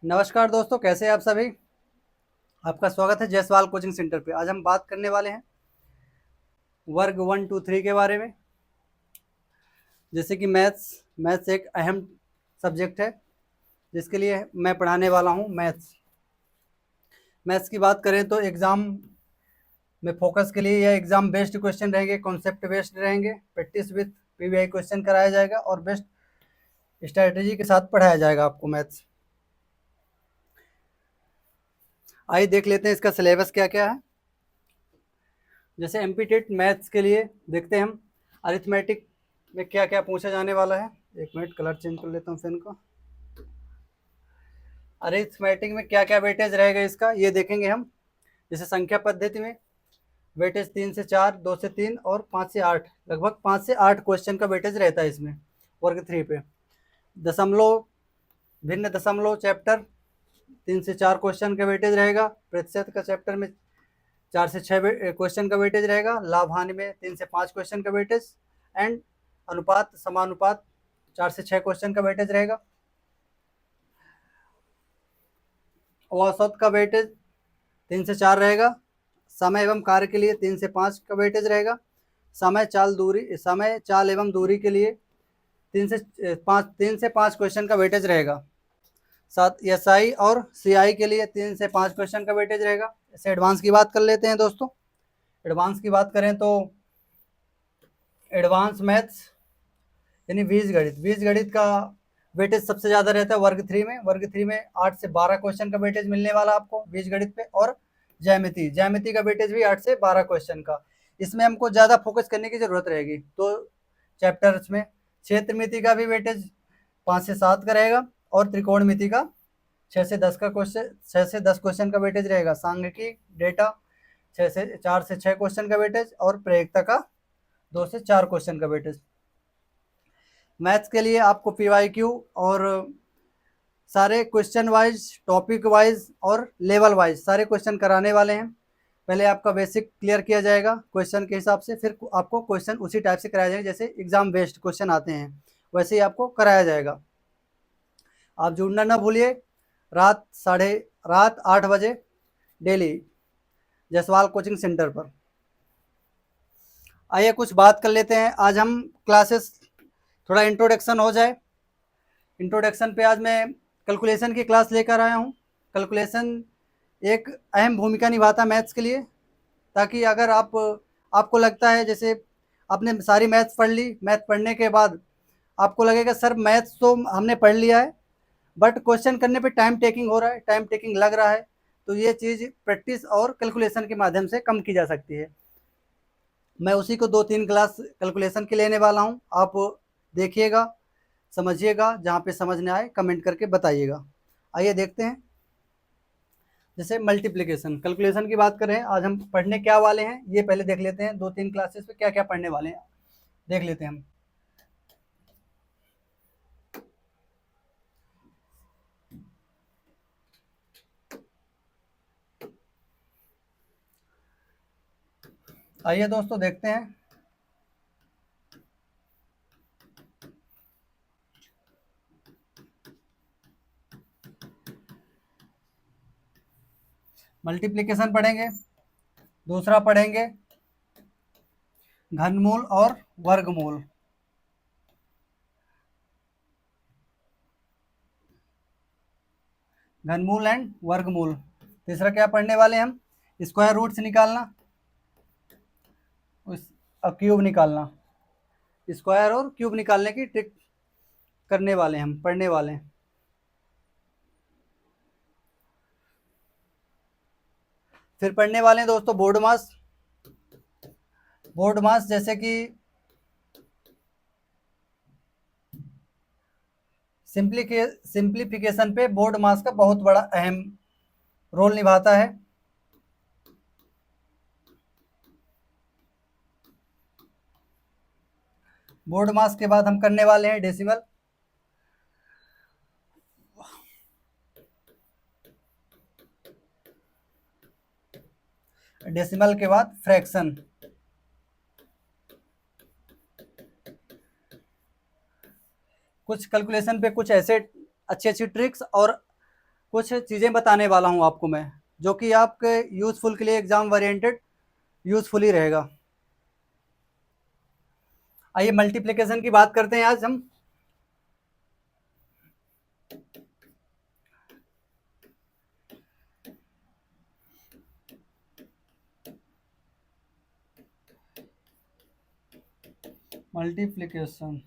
नमस्कार दोस्तों, कैसे हैं आप सभी। आपका स्वागत है जयसवाल कोचिंग सेंटर पे। आज हम बात करने वाले हैं वर्ग 1, 2, 3 के बारे में। जैसे कि मैथ्स एक अहम सब्जेक्ट है जिसके लिए मैं पढ़ाने वाला हूं। मैथ्स की बात करें तो एग्ज़ाम में फोकस के लिए यह एग्ज़ाम बेस्ड क्वेश्चन रहेंगे, कॉन्सेप्ट बेस्ड रहेंगे, प्रैक्टिस विथ पीवीआई क्वेश्चन कराया जाएगा और बेस्ट स्ट्रैटेजी के साथ पढ़ाया जाएगा आपको मैथ्स। आइए देख लेते हैं इसका सिलेबस क्या क्या है। जैसे एमपी टेट मैथ्स के लिए देखते हैं हम अरिथमेटिक में क्या क्या पूछा जाने वाला है। एक मिनट, कलर चेंज कर लेता हूँ पेन को। अरिथमेटिक में क्या क्या वेटेज रहेगा इसका ये देखेंगे हम। जैसे संख्या पद्धति में वेटेज 3 से 4, 2 से 3 और 5 से 8, लगभग 5 से 8 क्वेश्चन का वेटेज रहता है इसमें वर्ग 3 पे। दशमलव भिन्न दशमलव चैप्टर 3 से 4 क्वेश्चन का वेटेज रहेगा। प्रतिशत का चैप्टर में 4 से 6 क्वेश्चन का वेटेज रहेगा। लाभ हानि में 3 से 5 क्वेश्चन का वेटेज एंड अनुपात समानुपात 4 से 6 क्वेश्चन का वेटेज रहेगा। औसत का वेटेज 3 से 4 रहेगा। समय एवं कार्य के लिए 3 से 5 का वेटेज रहेगा। समय चाल एवं दूरी के लिए 3 से 5 क्वेश्चन का वेटेज रहेगा। साथ एसआई और सीआई के लिए 3 से 5 क्वेश्चन का वेटेज रहेगा। ऐसे एडवांस की बात कर लेते हैं दोस्तों। एडवांस की बात करें तो एडवांस मैथ्स यानी बीजगणित का वेटेज सबसे ज़्यादा रहता है वर्ग 3 में 8 से 12 क्वेश्चन का वेटेज मिलने वाला आपको बीजगणित पे। और ज्यामिति का वेटेज भी 8 से 12 क्वेश्चन का। इसमें हमको ज़्यादा फोकस करने की ज़रूरत रहेगी तो चैप्टर्स में। क्षेत्रमिति का भी वेटेज 5 से 7 का रहेगा और त्रिकोणमिति का 6 से 10 क्वेश्चन का वेटेज रहेगा। सांख्यिकी डेटा 4 से 6 क्वेश्चन का वेटेज और प्रयोक्ता का 2 से 4 क्वेश्चन का वेटेज। मैथ्स के लिए आपको पीवाईक्यू और सारे क्वेश्चन वाइज, टॉपिक वाइज और लेवल वाइज सारे क्वेश्चन कराने वाले हैं। पहले आपका बेसिक क्लियर किया जाएगा क्वेश्चन के हिसाब से, फिर आपको क्वेश्चन उसी टाइप से कराया जाएगा जैसे एग्जाम बेस्ड क्वेश्चन आते हैं वैसे ही आपको कराया जाएगा। आप जुड़ना ना भूलिए। रात 8 बजे डेली जयसवाल कोचिंग सेंटर पर। आइए कुछ बात कर लेते हैं। आज हम क्लासेस थोड़ा इंट्रोडक्शन हो जाए। इंट्रोडक्शन पे आज मैं कैलकुलेशन की क्लास लेकर आया हूँ। कैलकुलेशन एक अहम भूमिका निभाता है मैथ्स के लिए, ताकि अगर आपको लगता है जैसे आपने सारी मैथ्स पढ़ ली, मैथ पढ़ने के बाद आपको लगेगा सर मैथ्स तो हमने पढ़ लिया है बट क्वेश्चन करने पे टाइम टेकिंग हो रहा है, टाइम टेकिंग लग रहा है, तो ये चीज़ प्रैक्टिस और कैलकुलेशन के माध्यम से कम की जा सकती है। मैं उसी को 2-3 क्लास कैलकुलेशन की लेने वाला हूँ। आप देखिएगा, समझिएगा, जहाँ पे समझ ना आए कमेंट करके बताइएगा। आइए देखते हैं। जैसे मल्टीप्लिकेशन कैलकुलेशन की बात करें, आज हम पढ़ने क्या वाले हैं ये पहले देख लेते हैं। 2-3 क्लासेस पे क्या क्या पढ़ने वाले हैं देख लेते हैं हम। आइए दोस्तों देखते हैं। मल्टीप्लिकेशन पढ़ेंगे, दूसरा पढ़ेंगे घनमूल और वर्गमूल। घनमूल एंड वर्गमूल। तीसरा क्या पढ़ने वाले हम, स्क्वायर रूट्स निकालना और क्यूब निकालना। स्क्वायर और क्यूब निकालने की ट्रिक करने वाले हम, पढ़ने वाले हैं। फिर पढ़ने वाले हैं दोस्तों बोर्ड मास। बोर्ड मास जैसे कि सिंप्लीफिकेशन पे बोर्ड मास का बहुत बड़ा अहम रोल निभाता है। बोर्ड मास के बाद हम करने वाले हैं डेसिमल। डेसिमल के बाद फ्रैक्शन। कुछ कैलकुलेशन पे कुछ ऐसे अच्छी अच्छी ट्रिक्स और कुछ चीज़ें बताने वाला हूँ आपको मैं, जो कि आपके यूज़फुल के लिए एग्ज़ाम ओरिएंटेड यूज़फुल ही रहेगा। आइए मल्टीप्लिकेशन की बात करते हैं आज हम। मल्टीप्लिकेशन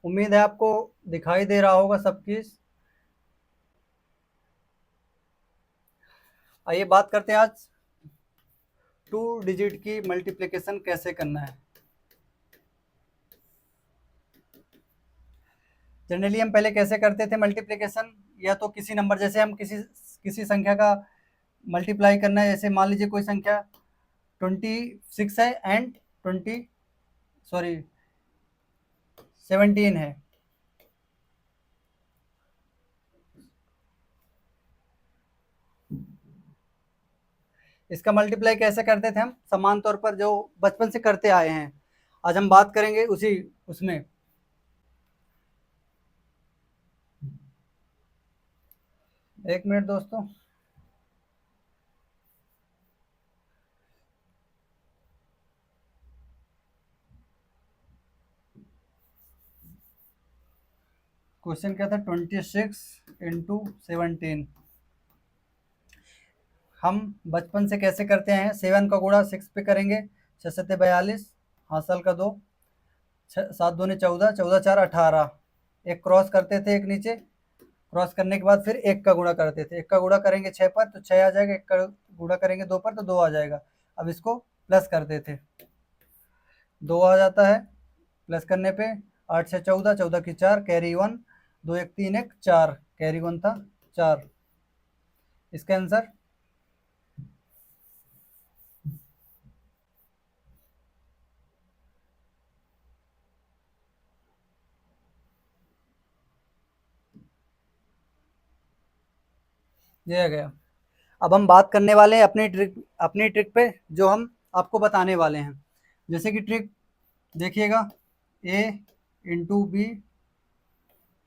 उम्मीद है आपको दिखाई दे रहा होगा सब चीज़। आइए बात करते हैं आज 2 डिजिट की मल्टीप्लिकेशन कैसे करना है। जनरली हम पहले कैसे करते थे मल्टीप्लिकेशन, या तो किसी नंबर, जैसे हम किसी संख्या का मल्टीप्लाई करना है, जैसे मान लीजिए कोई संख्या 26 है एंड 17 है। इसका मल्टीप्लाई कैसे करते थे हम, समान तौर पर जो बचपन से करते आए हैं, आज हम बात करेंगे उसी उसमें। एक मिनट दोस्तों। क्वेश्चन क्या था, 26 × 17। हम बचपन से कैसे करते हैं, 7 का गुणा 6 पे करेंगे, 6 7 42, हासिल का 2, 7 दूनी 14, 14 4 18। एक क्रॉस करते थे, एक नीचे क्रॉस करने के बाद फिर एक का गुणा करते थे। एक का गुणा करेंगे 6 पर तो 6 आ जाएगा, एक का गुणा करेंगे 2 पर तो 2 आ जाएगा। अब इसको प्लस करते थे, 2 आ जाता है प्लस करने पे। 8 से 14, 14 की 4, कैरी 1, 2 1 3 1 4, कैरी 1 था 4। इसका आंसर ये आ गया। अब हम बात करने वाले हैं अपनी ट्रिक पे, जो हम आपको बताने वाले हैं। जैसे कि ट्रिक देखिएगा, ए इंटू बी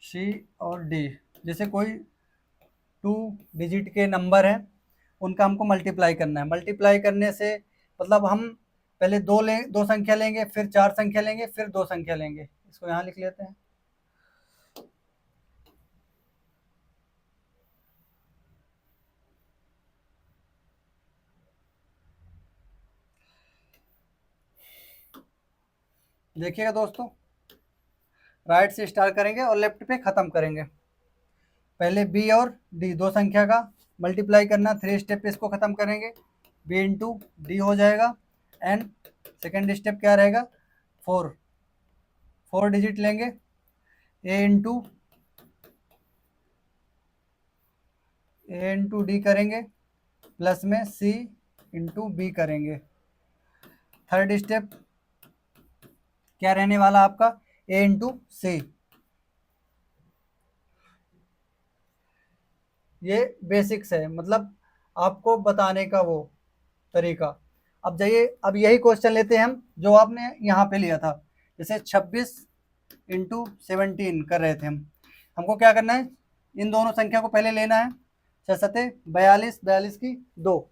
सी और डी। जैसे कोई 2 डिजिट के नंबर हैं, उनका हमको मल्टीप्लाई करना है। मल्टीप्लाई करने से मतलब हम पहले दो संख्या लेंगे, फिर 4 संख्या लेंगे, फिर 2 संख्या लेंगे। इसको यहाँ लिख लेते हैं। देखिएगा दोस्तों, राइट से स्टार्ट करेंगे और लेफ्ट पे ख़त्म करेंगे। पहले बी और डी, दो संख्या का मल्टीप्लाई करना, 3 स्टेप पे इसको ख़त्म करेंगे। बी इंटू डी हो जाएगा। एंड सेकेंड स्टेप क्या रहेगा, 4 डिजिट लेंगे। ए इंटू डी करेंगे, प्लस में सी इंटू बी करेंगे। थर्ड स्टेप क्या रहने वाला आपका, ए इंटू सी। ये बेसिक्स है, मतलब आपको बताने का वो तरीका। अब जाइए, अब यही क्वेश्चन लेते हैं हम जो आपने यहाँ पे लिया था। जैसे 26 × 17 कर रहे थे हम। हमको क्या करना है, इन दोनों संख्या को पहले लेना है। 6 7 42, 42 की 2,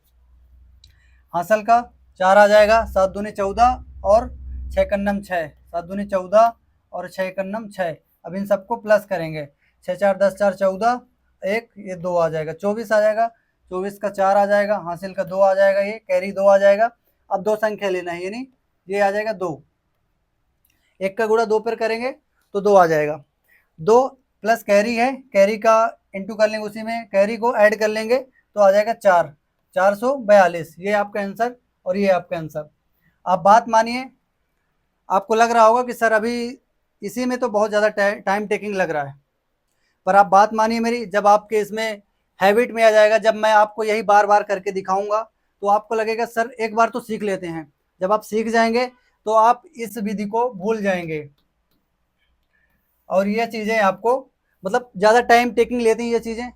हासिल का 4 आ जाएगा। 7 दूनी 14 और 6 कन्नम 6, 7 दूनी 14 और 6 कन्नम 6। अब इन सबको प्लस करेंगे, 6 4 10 4 14, एक ये 2 आ जाएगा, 24 आ जाएगा। 24 का 4 आ जाएगा, हासिल का 2 आ जाएगा, ये कैरी 2 आ जाएगा। अब 2 संख्या लेना है, यानी ये आ जाएगा 2। एक का गुणा 2 पर करेंगे तो 2 आ जाएगा। 2 प्लस कैरी है, कैरी का इंटू कर लेंगे, उसी में कैरी को ऐड कर लेंगे तो आ जाएगा 4, 442। ये आपका आंसर और ये आपका आंसर। आप बात मानिए, आपको लग रहा होगा कि सर अभी इसी में तो बहुत ज़्यादा टाइम टेकिंग लग रहा है, पर आप बात मानिए मेरी, जब आपके इसमें हैबिट में आ जाएगा, जब मैं आपको यही बार बार करके दिखाऊंगा तो आपको लगेगा सर एक बार तो सीख लेते हैं। जब आप सीख जाएंगे तो आप इस विधि को भूल जाएंगे। और ये चीज़ें आपको मतलब ज़्यादा टाइम टेकिंग लेती हैं ये चीज़ें,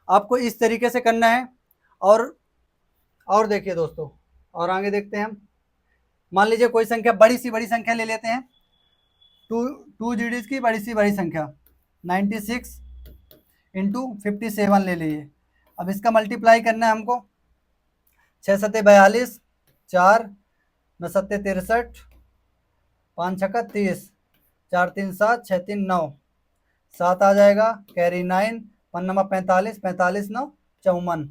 आपको इस तरीके से करना है। और और देखिए दोस्तों, और आगे देखते हैं हम। मान लीजिए कोई संख्या बड़ी संख्या ले लेते हैं, टू डिजिट की बड़ी संख्या 96 इंटू 57 ले लीजिए। अब इसका मल्टीप्लाई करना है हमको। 6 सत्ते 42, 4 9 सत्ते 63, 5 छक्का 30, 4 3 7, 6 3 9, 7 आ जाएगा, कैरी 9, 1 9 45, 45 9 54।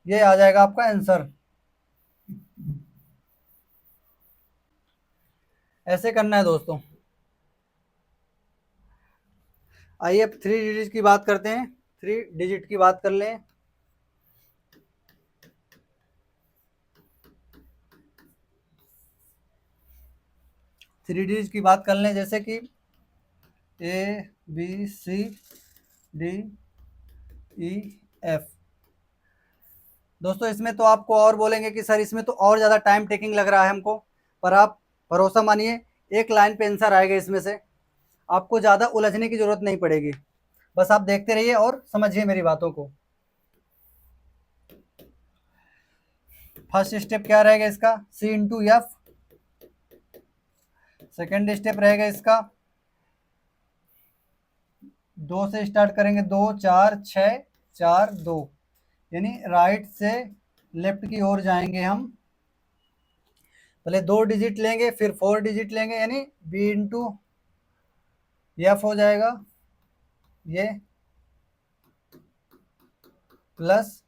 ये आ जाएगा आपका आंसर। ऐसे करना है दोस्तों। आइए अब 3 डिजिट की बात करते हैं। 3 डिजिट की बात कर लें। थ्री डिजिट की बात कर लें, जैसे कि ABCDEF। दोस्तों इसमें तो आपको और बोलेंगे कि सर इसमें तो और ज़्यादा टाइम टेकिंग लग रहा है हमको, पर आप भरोसा मानिए, एक लाइन पे आंसर आएगा इसमें से। आपको ज़्यादा उलझने की ज़रूरत नहीं पड़ेगी, बस आप देखते रहिए और समझिए मेरी बातों को। फर्स्ट स्टेप क्या रहेगा इसका, C×F। सेकेंड स्टेप रहेगा इसका 2 से स्टार्ट करेंगे, 2 4 6 4 2, यानी राइट से लेफ्ट की ओर जाएंगे हम। पहले 2 डिजिट लेंगे, फिर 4 डिजिट लेंगे, यानी B×F हो जाएगा ये, प्लस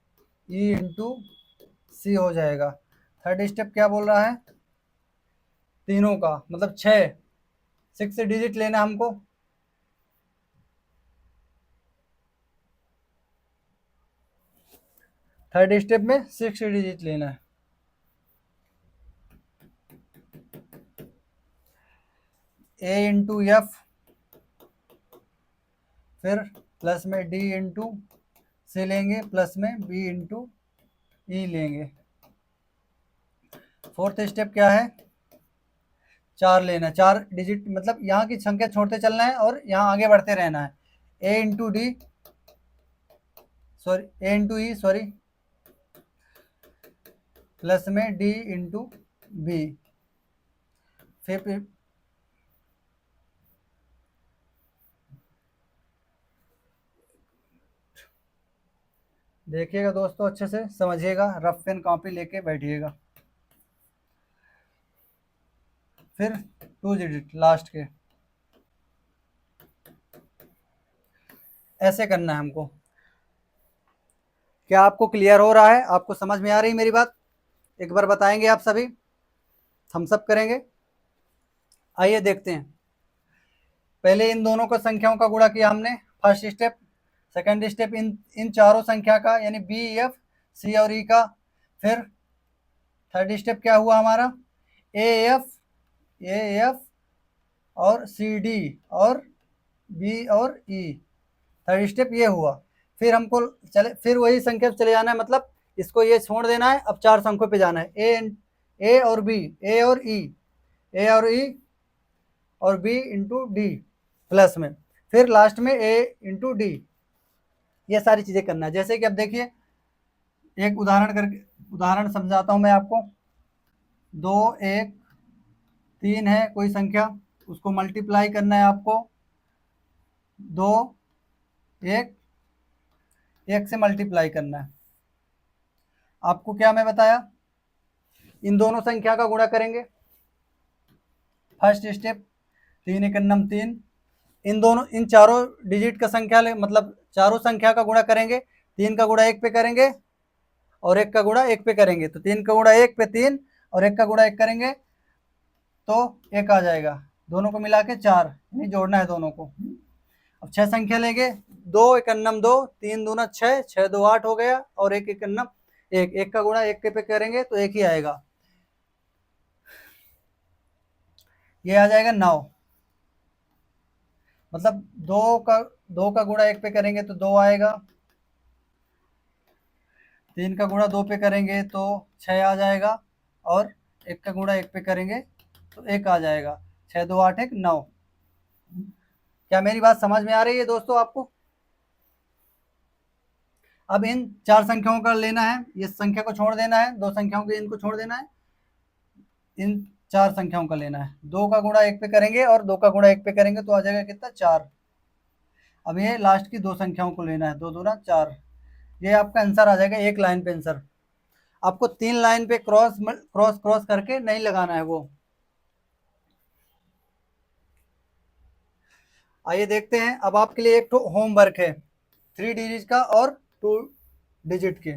E×C हो जाएगा। थर्ड स्टेप क्या बोल रहा है, तीनों का मतलब 6 डिजिट लेना हमको। थर्ड स्टेप में 6 डिजिट लेना है। A×F, फिर प्लस में D×C लेंगे, प्लस में B×E लेंगे। फोर्थ स्टेप क्या है, 4 लेना, 4 डिजिट मतलब यहाँ की संख्या छोड़ते चलना है और यहाँ आगे बढ़ते रहना है। A×E सॉरी, प्लस में D×B। फिर देखिएगा दोस्तों, अच्छे से समझिएगा, रफ पेन कॉपी लेके बैठिएगा। फिर 2 डिजिट लास्ट के, ऐसे करना है हमको। क्या आपको क्लियर हो रहा है, आपको समझ में आ रही मेरी बात? एक बार बताएंगे आप सभी, थम्स अप करेंगे। आइए देखते हैं। पहले इन दोनों को संख्याओं का गुणा किया हमने, first step. Second step in चारों संख्या का, यानी B, F, C और E का। फिर थर्ड स्टेप क्या हुआ हमारा, A F और CD और B और E। थर्ड स्टेप ये हुआ। फिर हमको फिर वही संख्या पे चले जाना है, मतलब इसको ये छोड़ देना है। अब 4 संख्यों पे जाना है, A और B, A और E, A और E और B×D प्लस में, फिर लास्ट में A×D। ये सारी चीज़ें करना है। जैसे कि अब देखिए, एक उदाहरण समझाता हूँ मैं आपको। 2 1 3 है कोई संख्या, उसको मल्टीप्लाई करना है आपको। 2 1 1 से मल्टीप्लाई करना है। आपको क्या मैं बताया, इन दोनों संख्या का गुणा करेंगे। First step 3×1 = 3। इन चारों डिजिट का संख्या मतलब चारों संख्या का गुणा करेंगे। 3 का गुणा 1 पे करेंगे और 1 का गुणा 1 पे करेंगे, तो 3 का गुणा 1 पे 3 और 1 का गुणा 1 करेंगे तो 1 आ जाएगा। दोनों को मिला के 4, यानी जोड़ना है दोनों को। अब 6 संख्या लेंगे, 2×1 = 2, 3×2 = 6, 6×2 = 8 हो गया, और 1×1 = 1। 1 का गुणा 1 पे करेंगे तो 1 ही आएगा, ये आ जाएगा 9। मतलब 2 का गुणा 1 पे करेंगे तो 2 आएगा, 3 का गुणा 2 पे करेंगे तो 6 आ जाएगा, और 1 का गुणा 1 पे करेंगे तो 1 आ जाएगा। 6×2 = 8, 1 9। क्या मेरी बात समझ में आ रही है दोस्तों आपको? अब इन 4 संख्याओं का लेना है, इस संख्या को छोड़ देना है, 2 संख्याओं के इनको छोड़ देना है, इन 4 संख्याओं का लेना है। 2 का गुणा 1 पे करेंगे और 2 का गुणा 1 पे करेंगे तो आ जाएगा कितना, 4। अब ये लास्ट की 2 संख्याओं को लेना है, 2 दूना 4। ये आपका आंसर आ जाएगा, एक लाइन पे आंसर। आपको 3 लाइन पे क्रॉस क्रॉस क्रॉस करके नहीं लगाना है वो। आइए देखते हैं, अब आपके लिए एक तो होमवर्क है 3 डिजिट का और 2 डिजिट के।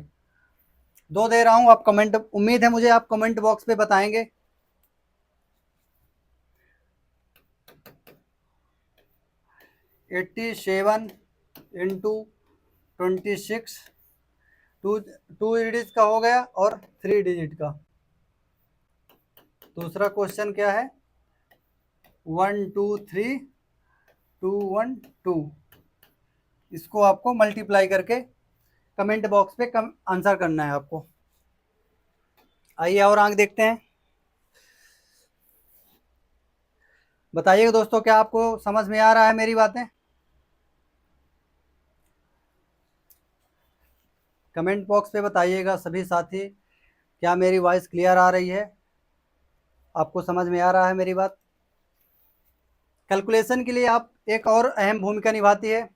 2 दे रहा हूं, आप कमेंट, उम्मीद है मुझे आप कमेंट बॉक्स पे बताएंगे। 87 इंटू 26, टू डिजिट का हो गया और 3 डिजिट का। दूसरा क्वेश्चन क्या है, 1 2 3 2 1 2, इसको आपको मल्टीप्लाई करके कमेंट बॉक्स पे आंसर करना है आपको। आइए और आंक देखते हैं। बताइएगा दोस्तों, क्या आपको समझ में आ रहा है मेरी बातें? कमेंट बॉक्स पे बताइएगा सभी साथी, क्या मेरी वॉइस क्लियर आ रही है, आपको समझ में आ रहा है मेरी बात? कैलकुलेशन के लिए आप एक और अहम भूमिका निभाती है।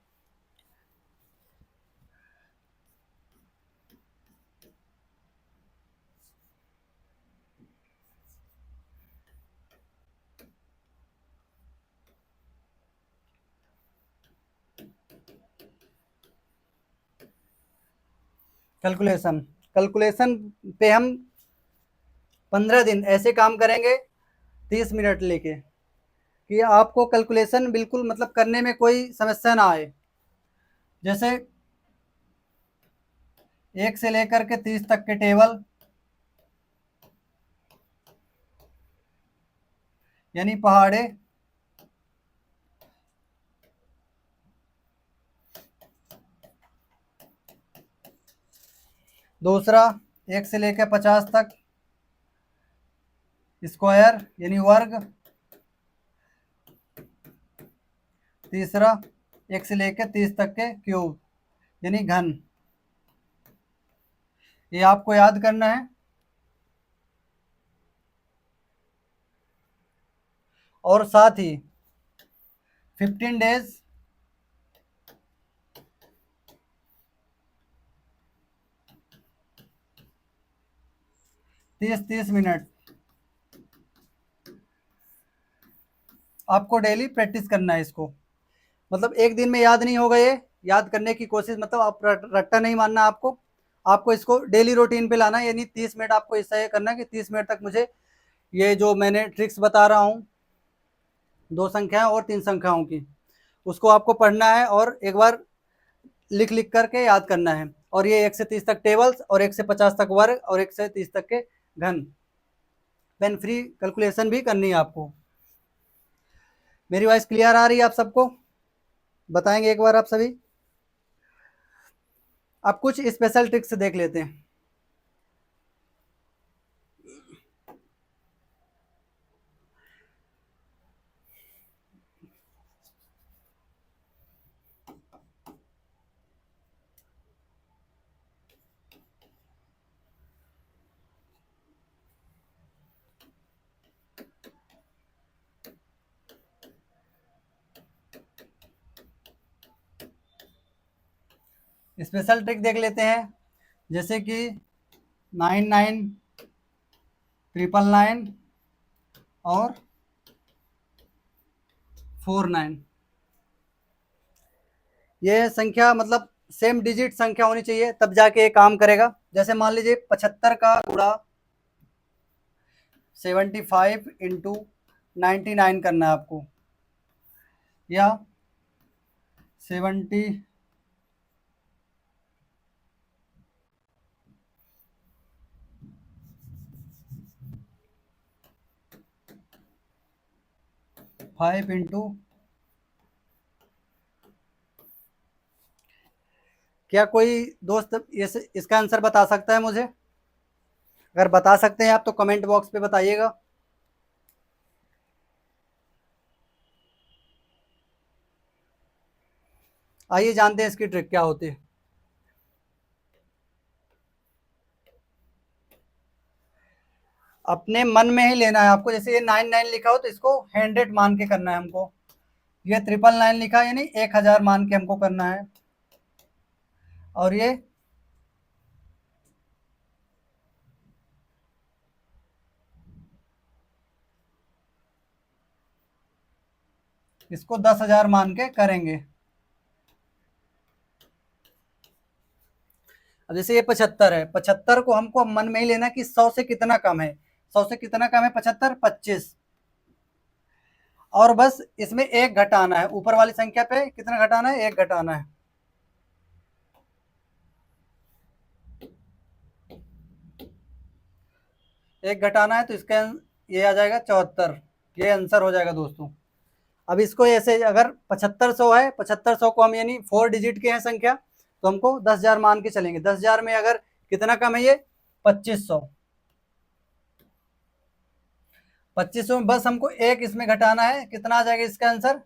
कैलकुलेशन कैलकुलेशन पे हम 15 दिन ऐसे काम करेंगे, 30 मिनट लेके, कि आपको कैलकुलेशन बिल्कुल मतलब करने में कोई समस्या ना आए। जैसे 1 से लेकर के 30 तक के टेबल, यानी पहाड़े, दूसरा 1 से लेकर 50 तक स्क्वायर यानी वर्ग, तीसरा 1 से लेकर 30 तक के क्यूब यानी घन। ये आपको याद करना है। और साथ ही 15 डेज 30-30 मिनट आपको डेली प्रैक्टिस करना है इसको। मतलब एक दिन में याद नहीं होगा, ये याद करने की कोशिश, मतलब आप रट्टा नहीं मानना आपको। आपको इसको डेली रूटीन पे लाना है, यानी 30 मिनट आपको ऐसा ये करना है कि 30 मिनट तक मुझे ये जो मैंने ट्रिक्स बता रहा हूँ, 2 संख्याएं और 3 संख्याओं की, उसको आपको पढ़ना है और एक बार लिख लिख करके याद करना है। और ये 1 से 30 तक टेबल्स और 1 से 50 तक वर्ग और 1 से 30 तक के घन, पेन फ्री कैलकुलेशन भी करनी है आपको। मेरी वॉइस क्लियर आ रही है आप सबको? बताएंगे एक बार आप सभी। अब कुछ स्पेशल ट्रिक्स देख लेते हैं। स्पेशल ट्रिक देख लेते हैं, जैसे कि 99 999 और 49। ये संख्या मतलब सेम डिजिट संख्या होनी चाहिए, तब जाके ये काम करेगा। जैसे मान लीजिए 75 का गुणा 75 इंटू 99 करना है आपको, या 75 इंटू, क्या कोई दोस्त इसका आंसर बता सकता है मुझे? अगर बता सकते हैं आप तो कमेंट बॉक्स पे बताइएगा। आइए जानते हैं इसकी ट्रिक क्या होती है। अपने मन में ही लेना है आपको। जैसे ये 99 लिखा हो तो इसको 100 मान के करना है हमको। ये 999 लिखा है यानी 1000 मान के हमको करना है। और ये इसको 10,000 मान के करेंगे। अब जैसे ये 75 है, 75 को हमको मन में ही लेना कि 100 से कितना कम है। 100 से कितना कम है 75? 25। और बस इसमें एक घटाना है, ऊपर वाली संख्या पे कितना घटाना है? एक घटाना है। एक घटाना है तो इसका ये आ जाएगा 74। ये आंसर हो जाएगा दोस्तों। अब इसको ऐसे अगर 7500 है, 7500 को हम यानी 4 डिजिट के हैं संख्या, तो हमको 10,000 मान के चलेंगे। 10,000 में अगर कितना कम है ये 2500। 2500 में बस हमको एक इसमें घटाना है, कितना आ जाएगा इसका आंसर?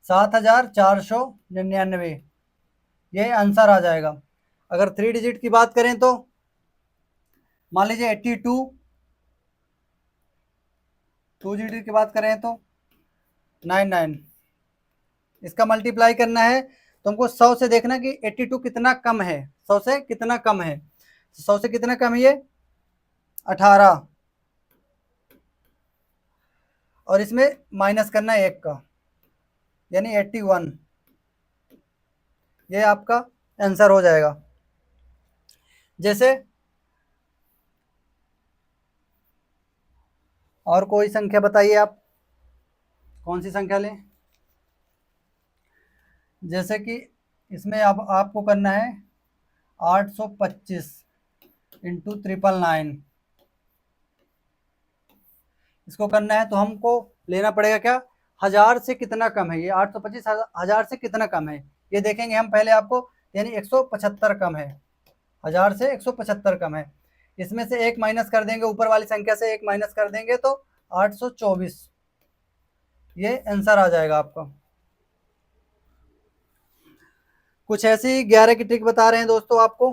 7,499। ये आंसर आ जाएगा। अगर 3 डिजिट की बात करें तो मान लीजिए 82। 2 डिजिट की बात करें तो 99। इसका मल्टीप्लाई करना है तो हमको 100 से देखना कि 82 कितना कम है। 100 से कितना कम है? 100 से कितना कम है ये? 18। और इसमें माइनस करना है 1 का, यानी 81। ये आपका आंसर हो जाएगा। जैसे और कोई संख्या बताइए आप, कौन सी संख्या लें? जैसे कि इसमें अब आपको करना है 825 इंटू 999। इसको करना है तो हमको लेना पड़ेगा क्या? 1000 से कितना कम है ये? 825 1000 से कितना कम है ये देखेंगे हम पहले आपको, यानी 175 कम है। 1000 से 175 कम है। इसमें से एक माइनस कर देंगे, ऊपर वाली संख्या से एक माइनस कर देंगे तो 824। ये आंसर आ जाएगा आपका। कुछ ऐसी 11 की ट्रिक बता रहे हैं दोस्तों आपको।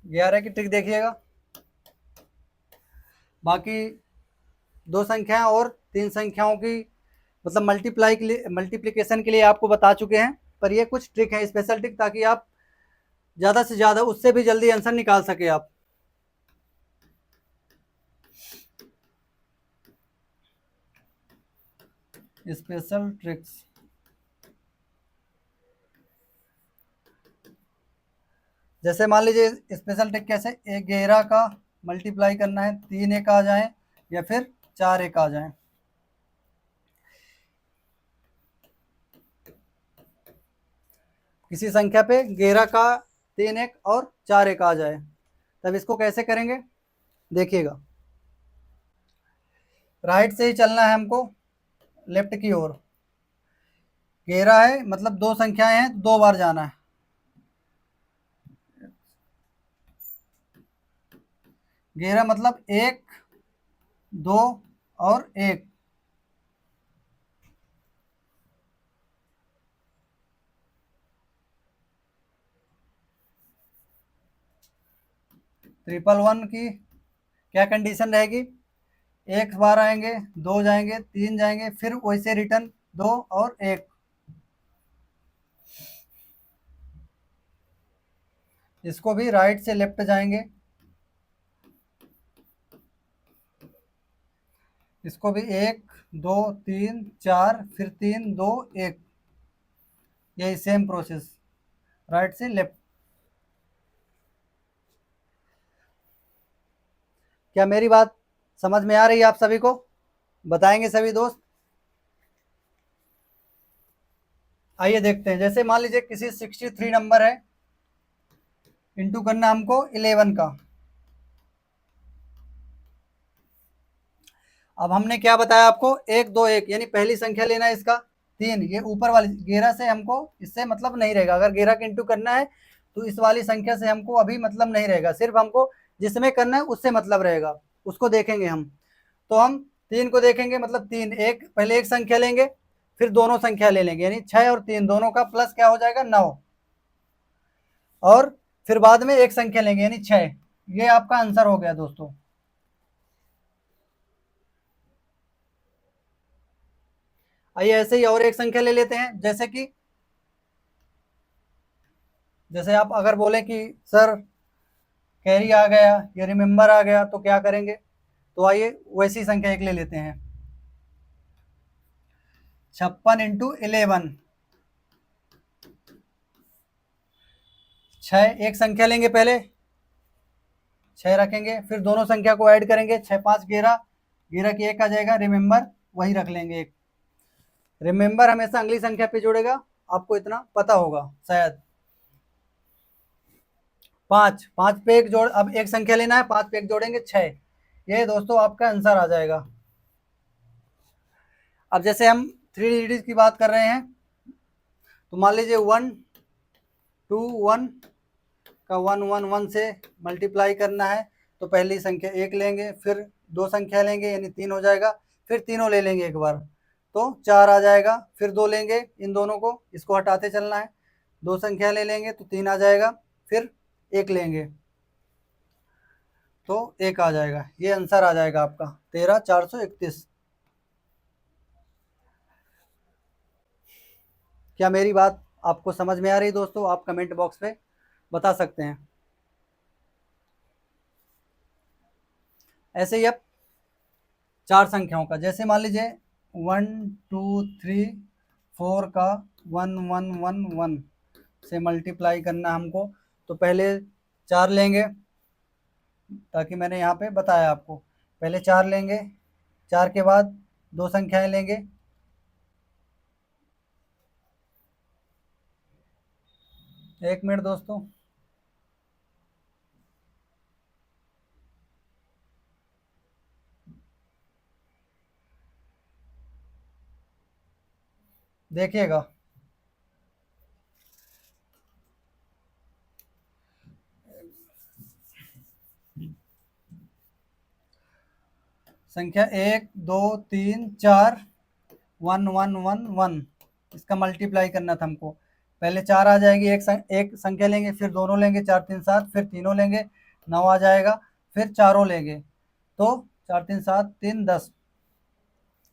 ग्यारह की ट्रिक देखिएगा। बाकी 2 संख्याएं और 3 संख्याओं की मतलब मल्टीप्लाई के लिए, मल्टीप्लिकेशन के लिए आपको बता चुके हैं। पर ये कुछ ट्रिक है, स्पेशल ट्रिक, ताकि आप ज़्यादा से ज़्यादा उससे भी जल्दी आंसर निकाल सके आप। Special tricks. जैसे मान लीजिए स्पेशल ट्रिक कैसे, 11 का मल्टीप्लाई करना है 3 एक आ जाए या फिर 4 एक आ जाए। किसी संख्या पे 11 का 3 एक और 4 एक आ जाए, तब इसको कैसे करेंगे देखिएगा। राइट से ही चलना है हमको, लेफ्ट की ओर। 11 है मतलब 2 संख्याएं हैं, 2 बार जाना है। 11 मतलब 1 2 और 1। ट्रिपल वन की क्या कंडीशन रहेगी? एक बार आएंगे, 2 जाएंगे, 3 जाएंगे, फिर वैसे रिटर्न 2 और 1। इसको भी राइट से लेफ्ट जाएंगे। इसको भी 1 2 3 4 फिर 3 2 1। यही सेम प्रोसेस राइट से लेफ्ट। क्या मेरी बात समझ में आ रही है आप सभी को? बताएंगे सभी दोस्त। आइए देखते हैं। जैसे मान लीजिए किसी 63 नंबर है, इंटू करना हमको 11 का। अब हमने क्या बताया आपको? 1 2 1, यानी पहली संख्या लेना है इसका 3। ये ऊपर वाली 11 से हमको इससे मतलब नहीं रहेगा। अगर 11 का इंटू करना है तो इस वाली संख्या से हमको अभी मतलब नहीं रहेगा, सिर्फ हमको जिसमें करना है उससे मतलब रहेगा, उसको देखेंगे हम। तो हम 3 को देखेंगे, मतलब 3 एक, पहले एक संख्या लेंगे फिर दोनों संख्या ले लेंगे, यानी 6 और 3 दोनों का प्लस क्या हो जाएगा? 9। और फिर बाद में एक संख्या लेंगे यानी 6। ये आपका आंसर हो गया दोस्तों। आइए ऐसे ही और एक संख्या ले लेते हैं, जैसे आप अगर बोले कि सर कैरी आ गया या रिमेंबर आ गया तो क्या करेंगे, तो आइए वैसी संख्या एक ले लेते हैं। 56 × 11। 6 एक संख्या लेंगे, पहले 6 रखेंगे, फिर दोनों संख्या को ऐड करेंगे, 6 5 11, 11 की एक आ जाएगा, रिमेंबर वही रख लेंगे एक। रिमेंबर हमेशा अगली संख्या पे जोड़ेगा, आपको इतना पता होगा शायद। 5 5 पे एक जोड़, अब एक संख्या लेना है, 5 पे एक जोड़ेंगे 6। ये दोस्तों आपका आंसर आ जाएगा। अब जैसे हम 3 डिजिट की बात कर रहे हैं, तो मान लीजिए 1 2 1 का 1 1 1 से मल्टीप्लाई करना है, तो पहली संख्या 1 लेंगे, फिर 2 संख्या लेंगे यानी 3 हो जाएगा, फिर तीनों ले लेंगे एक बार तो 4 आ जाएगा, फिर 2 लेंगे, इन दोनों को इसको हटाते चलना है, 2 संख्या ले लेंगे तो 3 आ जाएगा, फिर 1 लेंगे तो 1 आ जाएगा। ये आंसर आ जाएगा आपका 13 431। क्या मेरी बात आपको समझ में आ रही दोस्तों? आप कमेंट बॉक्स पे बता सकते हैं। ऐसे ही अब 4 संख्याओं का, जैसे मान लीजिए 1 2 3 4 का 1 1 1 1 से मल्टीप्लाई करना हमको, तो पहले 4 लेंगे, ताकि मैंने यहाँ पे बताया आपको, पहले 4 लेंगे, 4 के बाद 2 संख्याएं लेंगे, एक मिनट दोस्तों। देखिएगा, संख्या 1 2 3 4 1 1 1 1, इसका मल्टीप्लाई करना था हमको, पहले 4 आ जाएगी, एक संख्या लेंगे, फिर दोनों लेंगे, 4 3 7, फिर तीनों लेंगे, 9 आ जाएगा, फिर चारों लेंगे, तो 4 3 7 3 10,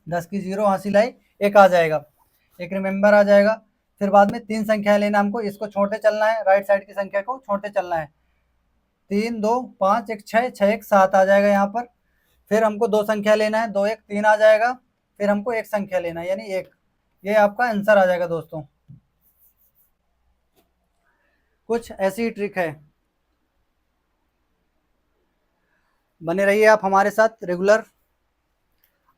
10 की 0 हासिल आई, एक आ जाएगा, एक रिमेंबर आ जाएगा। फिर बाद में 3 संख्या लेना हमको, इसको छोड़ते चलना है, राइट साइड की संख्या को छोड़ते चलना है, 3 2 5 1 6 6 1 7 आ जाएगा यहाँ पर। फिर हमको 2 संख्या लेना है, 2 1 3 आ जाएगा, फिर हमको एक संख्या लेना है यानी 1। ये आपका आंसर आ जाएगा दोस्तों। कुछ ऐसी ही ट्रिक है, बने रहिए आप हमारे साथ रेगुलर।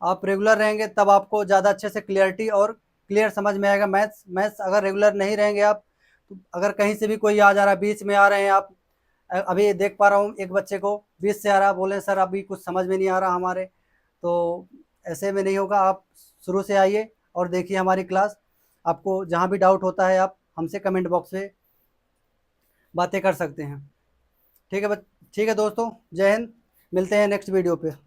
आप रेगुलर रहेंगे तब आपको ज़्यादा अच्छे से क्लियरिटी और क्लियर समझ में आएगा। मैथ्स अगर रेगुलर नहीं रहेंगे आप, तो अगर कहीं से भी कोई आ जा रहा है, बीच में आ रहे हैं आप, अभी देख पा रहा हूँ एक बच्चे को बीच से आ रहा, बोले सर अभी कुछ समझ में नहीं आ रहा हमारे, तो ऐसे में नहीं होगा। आप शुरू से आइए और देखिए हमारी क्लास, आपको जहाँ भी डाउट होता है आप हमसे कमेंट बॉक्स में बातें कर सकते हैं। ठीक है ठीक है दोस्तों, जय हिंद, मिलते हैं नेक्स्ट वीडियो पे।